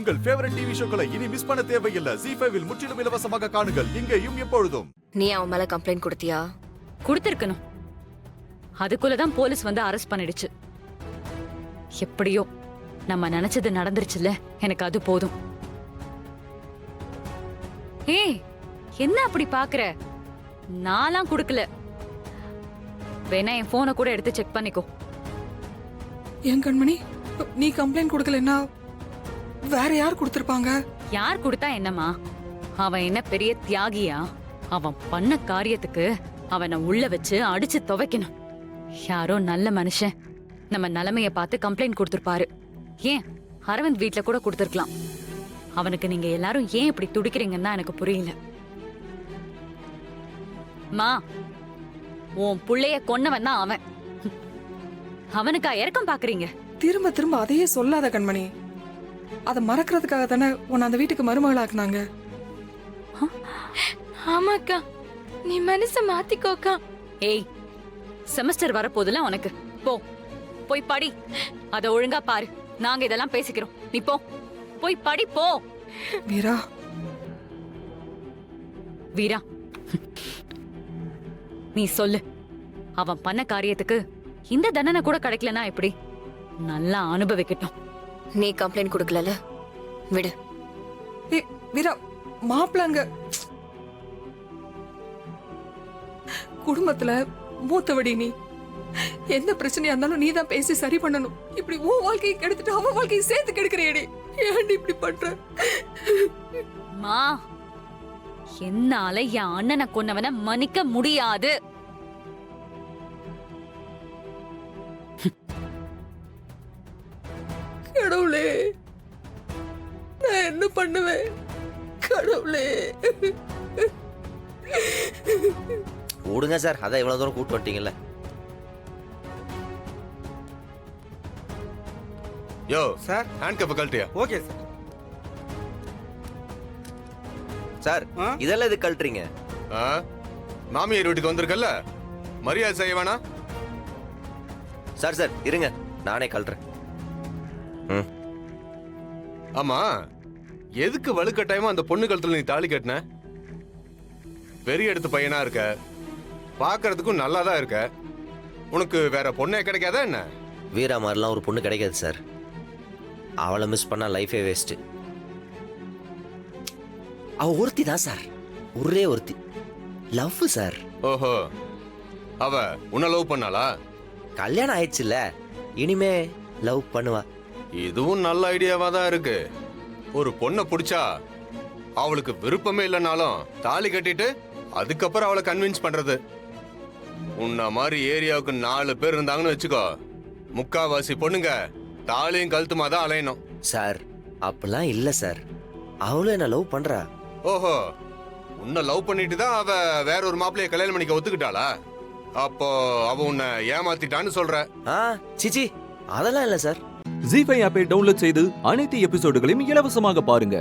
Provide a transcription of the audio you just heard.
உங்கள் favourite TV ஷோக்களை இனி miss பண்ண தேவையில்லை. ZEE5 இல் முற்றிலும் இலவசமாக காணுங்கள். இங்கேயும் எப்பொழுதும். நீ அவன் மேல கம்ப்ளைண்ட் கொடுத்தியா? கொடுத்திருக்கணும். அதுக்குள்ளதான் போலீஸ் வந்து அரெஸ்ட் பண்ணிடுச்சு. எப்படியோ நம்ம நினைச்சது நடந்துருச்சுல, எனக்கு அது போதும். ஏய், என்ன அப்படி பாக்குற? நான்லாம் கொடுக்கல. வேணா என் போனை கூட எடுத்து செக் பண்ணிக்கோ. என் கண்மணி, நீ கம்ப்ளைண்ட் கொடுக்கலன்னா வேற யார் கொடுத்திருப்பாங்க? யார் கொடுத்தா என்னமா? அவன் என்ன பெரிய தியாகியா? அவன் பண்ண காரியத்துக்கு அவனை உள்ள வச்சு அடிச்சு துவைக்கணும். யாரோ நல்ல மனுஷன் நம்ம நிலைமைய பார்த்து கம்ப்ளைண்ட் கொடுத்திருப்பாரு. ஏன் அரவிந்த் வீட்ல கூட கொடுத்திருக்கலாம். அவனுக்கு நீங்க எல்லாரும் ஏன் இப்படி துடிக்கிறீங்கன்னா எனக்கு புரியல. மா, உன் புள்ளைய கொன்னவன் தான் அவன். அவனுக்கா இறக்கம் பாக்குறீங்க? திரும்ப திரும்ப அதையே சொல்லாத கண்மணி. அதை மறக்கிறதுக்காக தானே உன்னை அந்த வீட்டுக்கு மருமகளாக்குனாங்க. ஆமாக்கா, நீ மனச மாத்திக்கோக்கா. ஏய், செமஸ்டர் வரப்போதுல உனக்கு. போய் படி. அத ஒழுங்கா பாரு. நாங்க இதெல்லாம் பேசிக்கிறோம். நீ போய் படி. போ வீரா. வீரா, நீ சொல்லு. அவன் பண்ண காரியத்துக்கு இந்த தண்டனை கூட கிடைக்கலனா எப்படி? நல்லா அனுபவிக்கட்டும். நீ கம்ப்ளைண்ட் கொடுக்கல, விடு. ஏய் வீரா, மாப்பிளங்க குடும்பத்துல மூத்தவடி நீ. எந்த பிரச்சனையா இருந்தாலும் நீ தான் பேசி சரி பண்ணணும். இப்படி உன் வாழ்க்கையை கெடுத்துட்டு அவன் வாழ்க்கையை சேர்த்து கெடுக்கிறியடி. ஏன்டி இப்படி பண்ற? மா, என்னால என் அண்ணனை கொன்னவனை மன்னிக்க முடியாது. கடவுளே, நான் என்ன பண்ணுவேன்? கடவுளே. ஓடுங்க சார், அதான் இவ்வளவு தூரம் கூட்டு வந்துட்டீங்கல்ல. யோ சார், ஹேண்ட் கப் கழட்டியா? Okay sir. சார், இதெல்லாம் எது கழட்டுறீங்க? மாமியார் வீட்டுக்கு வந்திருக்கல்ல, மரியாதை செய்ய வேணா? சார் சார் இருங்க, நானே கழட்டுறேன். ஆமா, எதுக்கு வலுக்கட்டாயமா அந்த பொண்ணு கழுத்துல நீ தாலி கட்டின? பெரிய எடுத்து பையனா இருக்க, பாக்குறதுக்கும் நல்லா தான் இருக்க. உனக்கு வேற பொண்ணே கிடைக்காதா என்ன? வீரா மாதிரிலாம் ஒரு பொண்ணு கிடைக்காது சார். அவளை மிஸ் பண்ணா லைஃபே வேஸ்ட். அவ ஒருத்தி தான் சார், ஒரே ஒருத்தி. Love sir. ஓஹோ, அவ உன்னை லவ் பண்ணாளா? கல்யாணம் ஆயிடுச்சுல்ல, இனிமே லவ் பண்ணுவா. இதுவும் நல்ல ஐடியாவா தான் இருக்கு. ஒரு பொண்ணை பிடிச்சா அவளுக்கு விருப்பமே இல்லைனாலும் தாலி கட்டிட்டு அதுக்கப்புறம் அவளை கன்வின்ஸ் பண்றது. உன்ன மாதிரி ஏரியாவுக்கு 4 பேர் இருந்தாங்கன்னு வச்சுக்கோ, முக்காவாசி பொண்ணுங்க தாலியும் கழுத்துமா தான் அலையணும். சார் அப்படிலாம் இல்ல சார், அவளும் என்ன லவ் பண்றா. ஓஹோ, உன்னை லவ் பண்ணிட்டு தான் அவ வேற ஒரு மாப்பிள்ளைய கல்யாணம் பண்ணிக்க ஒத்துக்கிட்டாளா? அப்போ அவ உன்னை ஏமாத்திட்டான்னு சொல்ற? சிச்சி, அதெல்லாம் இல்ல சார். ZEE5 ஆப்பை டவுன்லோட் செய்து அனைத்து எபிசோடுகளையும் இலவசமாக பாருங்க.